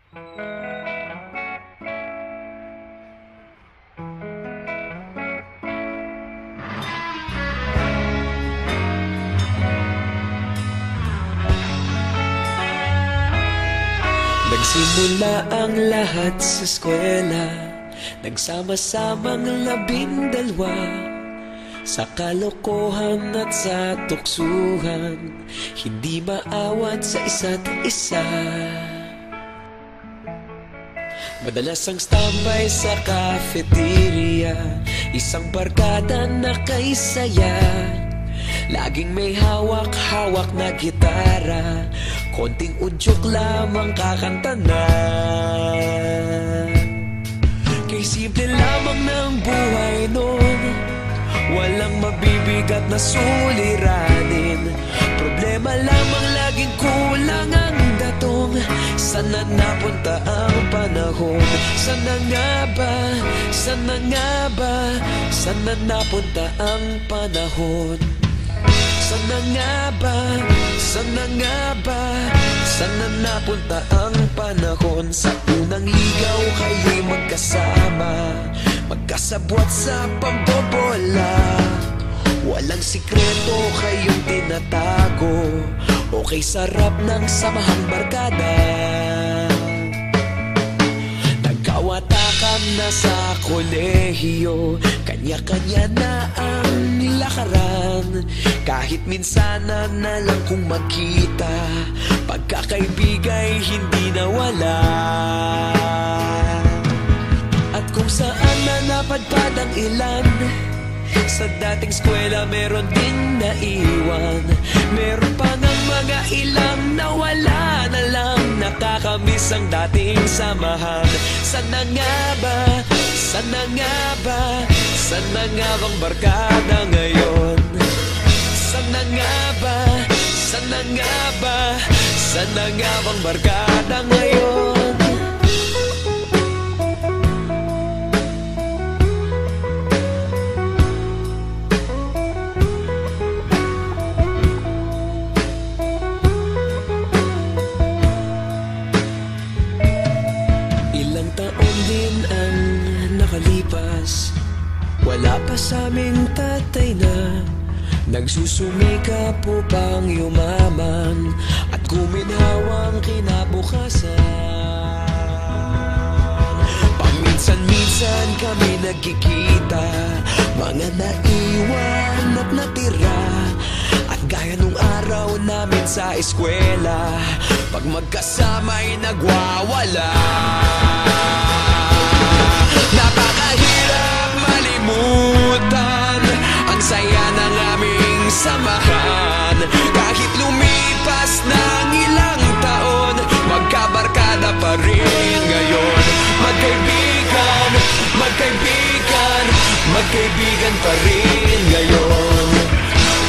Nagsimula ang lahat sa eskwela, nagsama-samang 12 sa kalokohan at sa tuksuhan, hindi maawat sa isa't isa. Madalas ang standby sa cafeteria, isang barkada na kay saya. Laging may hawak-hawak na gitara, konting udyok lamang kakanta na. Kay simple lamang ng buhay nun, walang mabibigat na suliranin. Problema lamang laging kulang ang datong. Sana napunta ang panahon? Sana nga ba? Sana nga ba? Sana napunta ang panahon? Sana nga ba? Sana nga ba? Sana napunta ang panahon? Sa unang ligaw kayo'y magkasama, magkasabwat sa pambobola. Walang sikreto kayong tinatago, okay sarap ng samahang barkada. Nagkawatakan na sa kolehiyo, kanya-kanya na ang lakaran. Kahit minsan na lang kung magkita, pagkakaibigay hindi nawala. At kung saan na napadpad ang ilan, sa dating eskwela meron din naiwan. Meron pa ng mga ilang nawala na lang, nakakamiss ang dating samahan. Sana nga ba? Sana nga ba? Sana nga bang barkada ngayon? Sana nga ba? Sana nga ba? Sana nga bang barkada ngayon? Ilang taon din ang nakalipas, wala pa sa aming tatay na nagsusumikap upang yumaman at guminhawang kinabukasan. Paminsan-minsan kami nagkikita, mga naiwan at natira. At gaya nung araw namin sa eskwela, pag magkasama'y nagwawala. Napakahirap malimutan ang saya ng aming samahan. Kahit lumipas ng ilang taon, magkabarkada pa rin ngayon. Magkaibigan, magkaibigan, magkaibigan pa rin ngayon.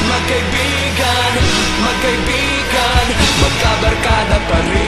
Magkaibigan, magkaibigan, magkabarkada pa rin.